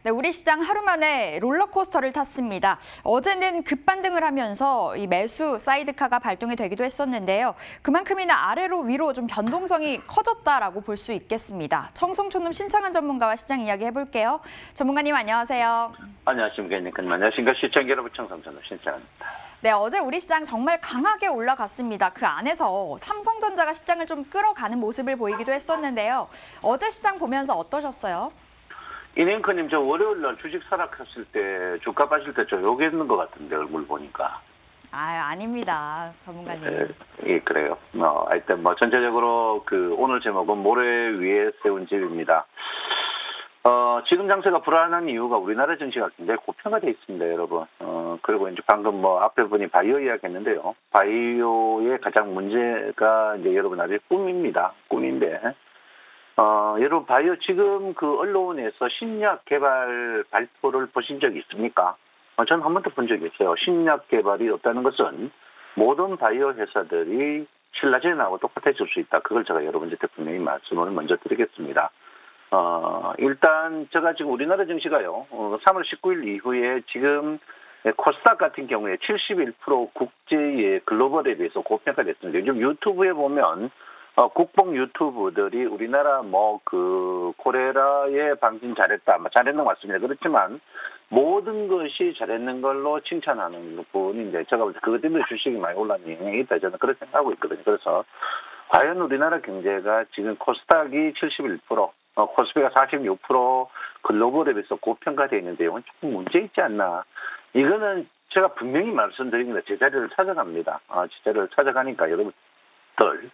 네, 우리 시장 하루 만에 롤러코스터를 탔습니다. 어제는 급반등을 하면서 이 매수 사이드카가 발동이 되기도 했었는데요. 그만큼이나 아래로 위로 좀 변동성이 커졌다라고 볼 수 있겠습니다. 청송촌놈 신창한 전문가와 시장 이야기 해볼게요. 전문가님 안녕하세요. 안녕하십니까. 안녕하십니까. 시청자 여러분, 청성전의 신창입니다. 네, 어제 우리 시장 정말 강하게 올라갔습니다. 그 안에서 삼성전자가 시장을 좀 끌어가는 모습을 보이기도 했었는데요. 어제 시장 보면서 어떠셨어요? 이랭크님, 저 월요일 날 주식 하락했을 때, 주가 빠질 때 저 욕했는 것 같은데, 얼굴 보니까. 아닙니다, 전문가님. 예, 그래요. 하여튼 전체적으로 오늘 제목은 모래 위에 세운 집입니다. 지금 장세가 불안한 이유가 우리나라 증시가 굉장히 고평가되어 있습니다, 여러분. 그리고 이제 방금 앞에 분이 바이오 이야기 했는데요. 바이오의 가장 문제가 이제 여러분 아직 꿈입니다. 꿈인데. 여러분, 바이오 지금 언론에서 신약 개발 발표를 보신 적이 있습니까? 저는 한 번도 본 적이 없어요. 신약 개발이 없다는 것은 모든 바이오 회사들이 신라젠하고 똑같아질 수 있다. 그걸 제가 여러분한테 분명히 말씀을 먼저 드리겠습니다. 일단 제가 지금 우리나라 증시가요. 3월 19일 이후에 지금 코스닥 같은 경우에 71% 국제의 글로벌에 비해서 고평가됐습니다. 요즘 유튜브에 보면 국뽕 유튜브들이 우리나라 코레라의 방진 잘했다, 잘했는 것 같습니다. 그렇지만 모든 것이 잘했는 걸로 칭찬하는 부분인데 제가 볼 때 그것 때문에 주식이 많이 올랐는 영향이 있다, 저는 그렇게 생각하고 있거든요. 그래서 과연 우리나라 경제가 지금 코스닥이 71%, 코스피가 46% 글로벌에 비해서 고평가되어 있는 내용은 조금 문제 있지 않나. 이거는 제가 분명히 말씀드립니다. 제자리를 찾아갑니다. 제자리를 찾아가니까 여러분들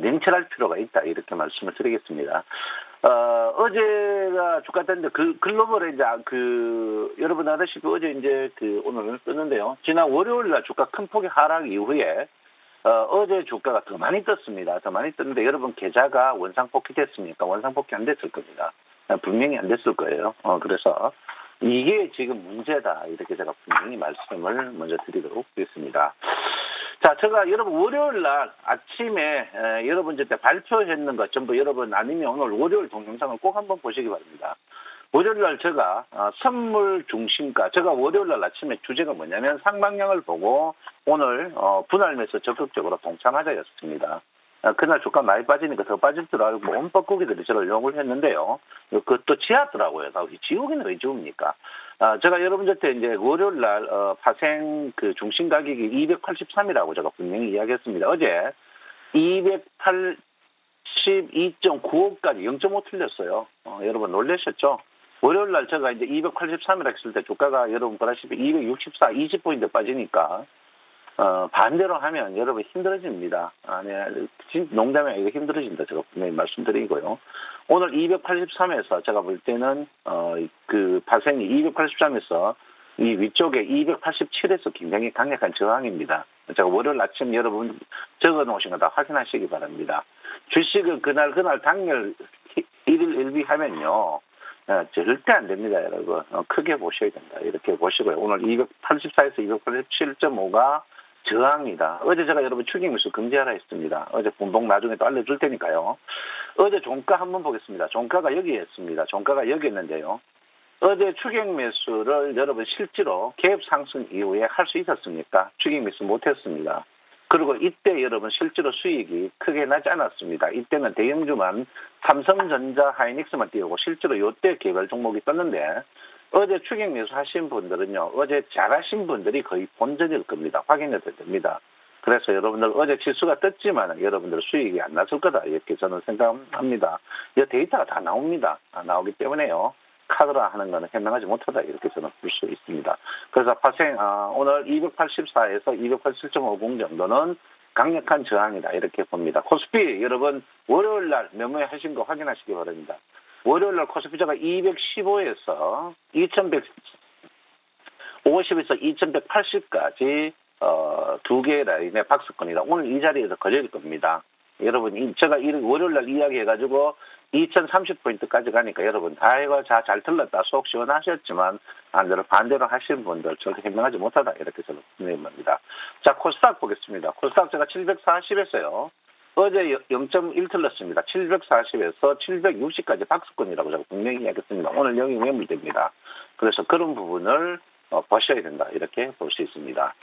냉철할 필요가 있다, 이렇게 말씀을 드리겠습니다. 어제가 주가 떴는데 글로벌에 이제 여러분 아시다시피 어제 이제 오늘 떴는데요. 지난 월요일 날 주가 큰 폭의 하락 이후에 어제 주가가 더 많이 떴습니다. 더 많이 떴는데 여러분 계좌가 원상복귀 됐습니까? 원상복귀 안 됐을 겁니다. 분명히 안 됐을 거예요. 그래서 이게 지금 문제다, 이렇게 제가 분명히 말씀을 먼저 드리도록 하겠습니다. 자, 제가 여러분 월요일 날 아침에 여러분 때 발표했는 것 전부 여러분 아니면 오늘 월요일 동영상을 꼭 한번 보시기 바랍니다. 월요일 날 제가 선물 중심가, 제가 월요일 날 아침에 주제가 뭐냐면 상방향을 보고 오늘 분할 매수 적극적으로 동참하자였습니다. 그날 주가 많이 빠지니까 더 빠질 줄 알고 온 뻐꾸기들이 저를 욕을 했는데요. 그것도 지하더라고요. 지옥이는 왜 지웁니까? 제가 여러분한테 이제 월요일 날 파생 중심 가격이 283이라고 제가 분명히 이야기했습니다. 어제 282.95까지 0.5 틀렸어요. 여러분 놀라셨죠? 월요일 날 제가 이제 283이라 했을 때 주가가 여러분 보다시피 264, 20포인트 빠지니까 반대로 하면 여러분 힘들어집니다. 농담이 아니고 힘들어진다, 제가 분명히 말씀드리고요. 오늘 283에서 제가 볼 때는 파생이 283에서 이 위쪽에 287에서 굉장히 강력한 저항입니다. 제가 월요일 아침 여러분 적어 놓으신 거 다 확인하시기 바랍니다. 주식은 그날 당일 1일 1비 하면요. 절대 안 됩니다, 여러분. 크게 보셔야 된다, 이렇게 보시고요. 오늘 284에서 287.5가 저항이다. 어제 제가 여러분 추격 매수 금지하라 했습니다. 어제 분봉 나중에 또 알려줄 테니까요. 어제 종가 한번 보겠습니다. 종가가 여기에 있습니다. 종가가 여기 있는데요. 어제 추격 매수를 여러분 실제로 갭 상승 이후에 할 수 있었습니까? 추격 매수 못했습니다. 그리고 이때 여러분 실제로 수익이 크게 나지 않았습니다. 이때는 대형주만 삼성전자, 하이닉스만 띄우고 실제로 이때 개별 종목이 떴는데 어제 추격 매수 하신 분들은요, 어제 잘하신 분들이 거의 본전일 겁니다. 확인해도 됩니다. 그래서 여러분들 어제 지수가 떴지만 여러분들 수익이 안 났을 거다, 이렇게 저는 생각합니다. 이 데이터가 다 나옵니다. 나오기 때문에요. 카드라 하는 거는 현명하지 못하다, 이렇게 저는 볼 수 있습니다. 그래서 파생 오늘 284에서 287.50 정도는 강력한 저항이다, 이렇게 봅니다. 코스피 여러분 월요일 날 메모에 하신 거 확인하시기 바랍니다. 월요일 날 코스피자가 215에서 2150에서 2180까지 두 개의 라인의 박스권이다. 오늘 이 자리에서 걸릴 겁니다. 여러분, 제가 월요일 날 이야기해가지고 2030포인트까지 가니까 여러분 다 이거 잘 틀렸다, 속 시원하셨지만 반대로 하시는 분들 절대 현명하지 못하다, 이렇게 저는 분명히 봅니다. 자, 코스닥 보겠습니다. 코스닥 제가 740에서요. 어제 0.1 틀렸습니다. 740에서 760까지 박스권이라고 제가 분명히 이야기했습니다. 오늘 영이 매물됩니다. 그래서 그런 부분을 보셔야 된다. 이렇게 볼 수 있습니다.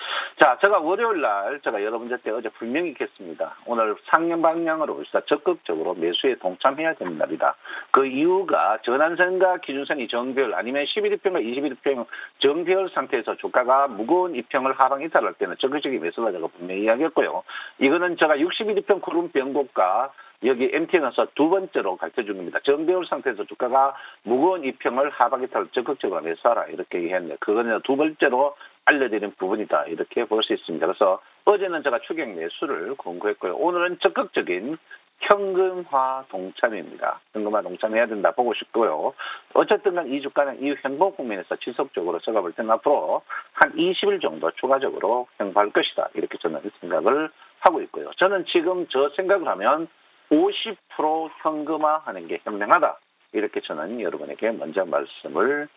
자, 제가 월요일 날 제가 여러분들한테 어제 분명히 했습니다. 오늘 상향 방향으로 우리가 적극적으로 매수에 동참해야 되는 날이다. 그 이유가 전환선과 기준선이 정배열 아니면 11일평과 21일평 정배열 상태에서 주가가 무거운 이평을 하방 이탈할 때는 적극적인 매수가 제가 분명히 이야기했고요. 이거는 제가 61일평 구름 변곡과 여기 MTN에서 두 번째로 가르쳐 준 겁니다. 정배열 상태에서 주가가 무거운 이평을 하방 이탈을 적극적으로 매수하라 이렇게 얘기했는데 그거는 두 번째로 알려드린 부분이다 이렇게 볼 수 있습니다. 그래서 어제는 제가 추격 매수를 권고했고요. 오늘은 적극적인 현금화 동참입니다. 현금화 동참해야 된다 보고 싶고요. 어쨌든 간 이 주가는 이 행보 국면에서 지속적으로 제가 볼 때는 앞으로 한 20일 정도 추가적으로 행보할 것이다. 이렇게 저는 생각을 하고 있고요. 저는 지금 저 생각을 하면 50% 현금화하는 게 현명하다. 이렇게 저는 여러분에게 먼저 말씀을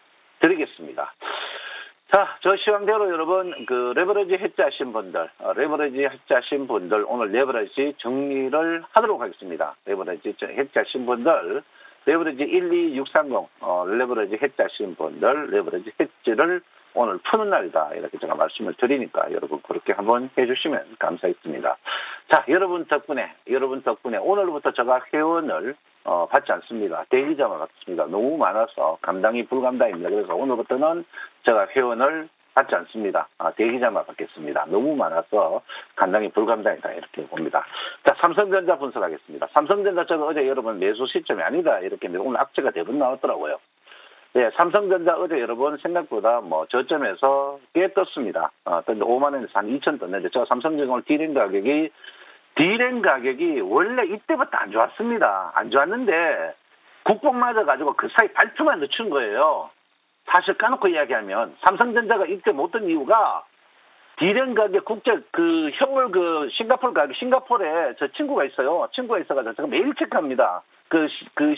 드리겠습니다. 자, 저 시황대로 여러분 그 레버리지 해지하신 분들, 오늘 레버리지 정리를 하도록 하겠습니다. 레버리지 해지하신 분들, 레버리지 12630 레버리지 해지하신 분들, 레버리지 해지를 오늘 푸는 날이다. 이렇게 제가 말씀을 드리니까 여러분 그렇게 한번 해주시면 감사했습니다. 자, 여러분 덕분에 오늘부터 제가 회원을 받지 않습니다. 대기자만 받습니다. 너무 많아서 감당이 불감당입니다. 그래서 오늘부터는 제가 회원을 받지 않습니다. 대기자만 받겠습니다. 너무 많아서 감당이 불감당이다 이렇게 봅니다. 자, 삼성전자 분석하겠습니다. 삼성전자 제가 어제 여러분 매수 시점이 아니다 이렇게 오늘 악재가 대부분 나왔더라고요. 네, 삼성전자 어제 여러분 생각보다 저점에서 꽤 떴습니다. 떴는데 5만 원에서 한 2천 떴는데 제가 삼성전자 오늘 디램 가격이 원래 이때부터 안 좋았습니다. 안 좋았는데 국뽕 맞아가지고 그 사이 발표만 늦춘 거예요. 사실 까놓고 이야기하면 삼성전자가 이때 못 뜬 이유가 디램 가격 국제 그 현물 그 싱가포르 가격 싱가포르에 저 친구가 있어요. 친구가 있어가지고 제가 매일 체크합니다. 그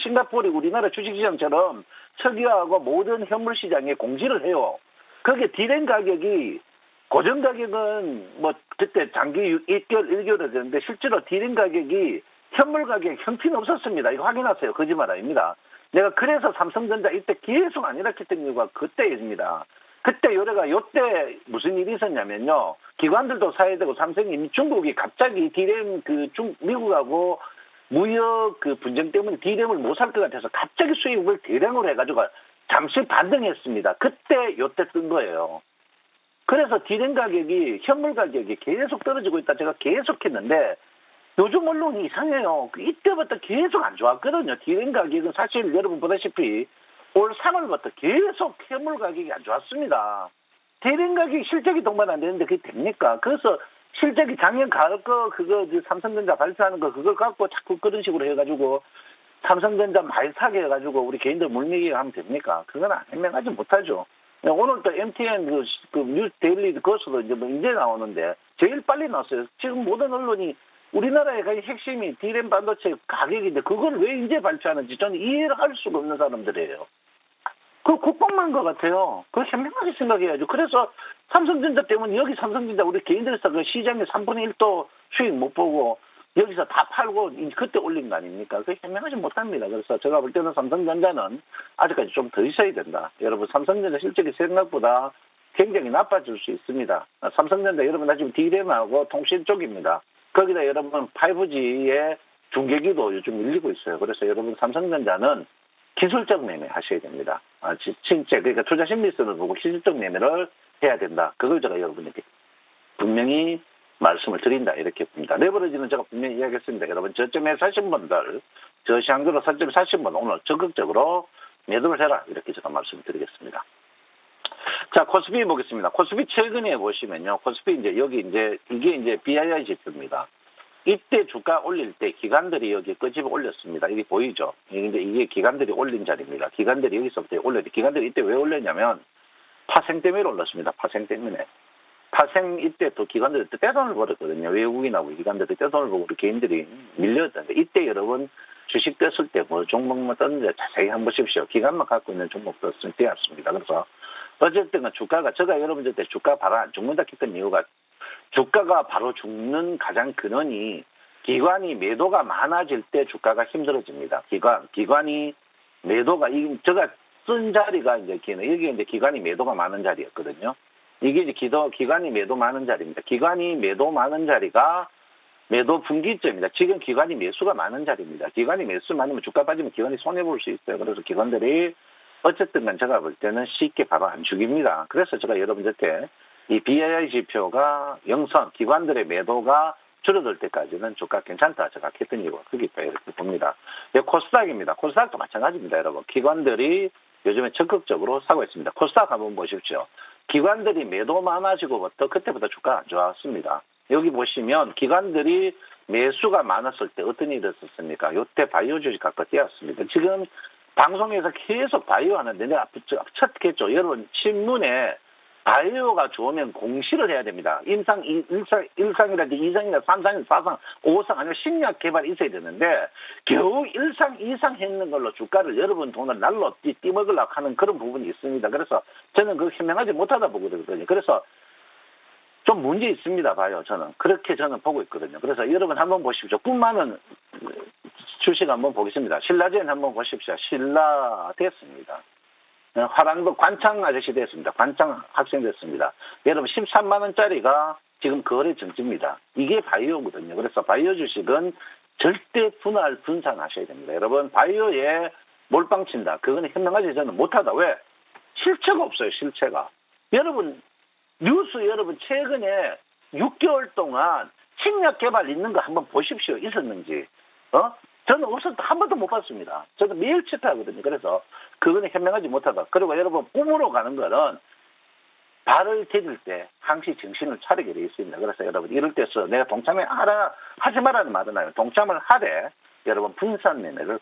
싱가포르이 우리나라 주식시장처럼 석유하고 모든 현물 시장에 공지를 해요. 그게 디램 가격이 고정 가격은 그때 장기 1개월, 1개월 됐는데 실제로 디램 가격이 현물 가격 형편없었습니다. 이거 확인하세요. 거짓말 아닙니다. 내가 그래서 삼성전자 이때 계속 안 일으켰던 이유가 그때입니다. 그때 요때 무슨 일이 있었냐면요. 기관들도 사야 되고 삼성이 중국이 갑자기 디램 미국하고 무역 분쟁 때문에 디램을 못 살 것 같아서 갑자기 수입을 대량으로 해가지고 잠시 반등했습니다. 그때 요때 뜬 거예요. 그래서 디램 가격이 현물 가격이 계속 떨어지고 있다 제가 계속 했는데 요즘 언론이 이상해요. 이때부터 계속 안 좋았거든요. 디램 가격은 사실 여러분 보다시피 올 3월부터 계속 현물 가격이 안 좋았습니다. 디램 가격이 실적이 동반 안 되는데 그게 됩니까? 그래서 실적이 작년 가을 그거 삼성전자 발표하는 거 그걸 갖고 자꾸 그런 식으로 해가지고 삼성전자 많이 사게 해가지고 우리 개인들 물밀기 하면 됩니까? 그건 현명하지 못하죠. 오늘 또 MTN 뉴스 데일리 그것으로 이제 나오는데 제일 빨리 나왔어요. 지금 모든 언론이 우리나라의 핵심이 디램 반도체 가격인데 그걸 왜 이제 발표하는지 저는 이해를 할 수가 없는 사람들이에요. 그 국뽕만 것 같아요. 그거 현명하게 생각해야죠. 그래서 삼성전자 때문에 여기 삼성전자 우리 개인들에서 그 시장에 3분의 1도 수익 못 보고 여기서 다 팔고 그때 올린 거 아닙니까? 그게 현명하지 못합니다. 그래서 제가 볼 때는 삼성전자는 아직까지 좀 더 있어야 된다. 여러분 삼성전자 실적이 생각보다 굉장히 나빠질 수 있습니다. 삼성전자 여러분 지금 디램하고 통신 쪽입니다. 거기다 여러분 5G의 중계기도 요즘 밀리고 있어요. 그래서 여러분 삼성전자는 기술적 매매 하셔야 됩니다. 진짜 그러니까 투자 심리성을 보고 기술적 매매를 해야 된다. 그걸 제가 여러분에게 분명히 말씀을 드린다 이렇게 봅니다. 레버리지는 제가 분명히 이야기했습니다. 여러분 저점에 사신 분들, 저 시황대로 저점에 사신 분 오늘 적극적으로 매도를 해라 이렇게 제가 말씀을 드리겠습니다. 자, 코스피 보겠습니다. 코스피 최근에 보시면요. 코스피 이게 이제 BII 지표입니다. 이때 주가 올릴 때 기관들이 여기 끄집어 올렸습니다. 이게 보이죠? 이게 기관들이 올린 자리입니다. 기관들이 여기서부터 올렸는데 기관들이 이때 왜 올렸냐면 파생 때문에 올랐습니다. 파생 때문에. 파생 이때 또 기관들이 또 떼돈을 벌었거든요. 외국인하고 기관들이 떼돈을 보고 우리 개인들이 밀렸던데 이때 여러분 주식 떴을 때 종목만 떴는데 자세히 한번 보십시오. 기관만 갖고 있는 종목 떴으면 되었습니다. 그래서 어쨌든 주가가 제가 여러분들한테 주가 바로 안 죽는다 했던 이유가 주가가 바로 죽는 가장 근원이 기관이 매도가 많아질 때 주가가 힘들어집니다. 기관이 매도가 제가 쓴 자리가 이제 여기 이제 기관이 매도가 많은 자리였거든요. 이게 이제 기관이 매도 많은 자리입니다. 기관이 매도 많은 자리가 매도 분기점입니다. 지금 기관이 매수가 많은 자리입니다. 기관이 매수 많으면 주가 빠지면 기관이 손해 볼 수 있어요. 그래서 기관들이 어쨌든 간 제가 볼 때는 쉽게 바로 안 죽입니다. 그래서 제가 여러분들께 이 BII 지표가 영선, 기관들의 매도가 줄어들 때까지는 주가 괜찮다. 제가 했던 이유가 거기 있다. 이렇게 봅니다. 코스닥입니다. 코스닥도 마찬가지입니다. 여러분. 기관들이 요즘에 적극적으로 사고 있습니다. 코스닥 한번 보십시오. 기관들이 매도 많아지고부터 그때부터 주가 안 좋았습니다. 여기 보시면 기관들이 매수가 많았을 때 어떤 일이 있었습니까? 이때 바이오 주식 갖고 뛰었습니다. 지금 방송에서 계속 바이오 하는데 내가 첫 했죠. 여러분 신문에 바이오가 좋으면 공시를 해야 됩니다. 1상이라든지 2상이나 3상, 4상, 5상 아니면 신약 개발이 있어야 되는데 겨우 1상, 2상 했는 걸로 주가를 여러분 돈을 날로 띠먹으려고 하는 그런 부분이 있습니다. 그래서 저는 그거 현명하지 못하다 보거든요. 그래서 좀 문제 있습니다. 봐요. 그렇게 저는 보고 있거든요. 그래서 여러분 한번 보십시오. 9만 원 주식 한번 보겠습니다. 신라젠 한번 보십시오. 신라 됐습니다. 화랑도 관창 아저씨 됐습니다. 관창 학생 됐습니다. 여러분 13만 원짜리가 지금 거래 정지입니다. 이게 바이오거든요. 그래서 바이오 주식은 절대 분산하셔야 됩니다. 여러분 바이오에 몰빵 친다. 그거는 현명하지 저는 못하다. 왜? 실체가 없어요. 실체가. 여러분 뉴스 여러분 최근에 6개월 동안 신약 개발 있는 거 한번 보십시오. 있었는지. 저는 한 번도 못 봤습니다. 저도 매일 체크하거든요. 그래서 그거는 현명하지 못하다. 그리고 여러분 꿈으로 가는 거는 발을 디딜 때 항시 정신을 차리게 되어 있습니다. 그래서 여러분 이럴 때서 내가 동참을 하지 말라는 말은 아니에요. 동참을 하되 여러분 분산 매매를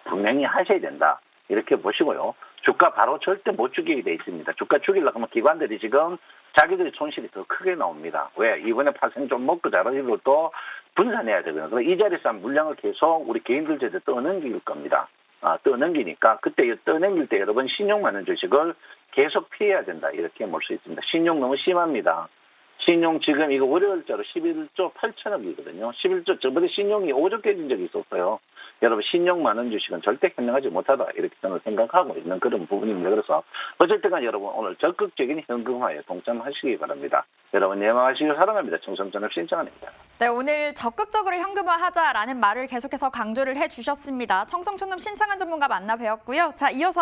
분명히 하셔야 된다. 이렇게 보시고요. 주가 바로 절대 못 죽이게 돼 있습니다. 주가 죽이려고 하면 기관들이 지금 자기들이 손실이 더 크게 나옵니다. 왜? 이번에 파생 좀 먹고 자라는 또 분산해야 되거든요. 그래서 이 자리에서 물량을 계속 우리 개인들 제대 떠넘길 겁니다. 떠넘기니까 그때 떠넘길 때 여러분 신용 많은 주식을 계속 피해야 된다. 이렇게 볼 수 있습니다. 신용 너무 심합니다. 신용 지금 이거 월요일자로 11조 8천억이거든요. 11조 저번에 신용이 5조 깨진 적이 있었어요. 여러분 신용 많은 주식은 절대 현명하지 못하다 이렇게 저는 생각하고 있는 그런 부분입니다. 그래서 어쨌든 간 여러분 오늘 적극적인 현금화에 동참하시기 바랍니다. 여러분 예망하시길 사랑합니다. 청성전업 신청합니다. 네, 오늘 적극적으로 현금화하자라는 말을 계속해서 강조를 해주셨습니다. 청성촌업 신창한 전문가 만나 뵈었고요. 자, 이어서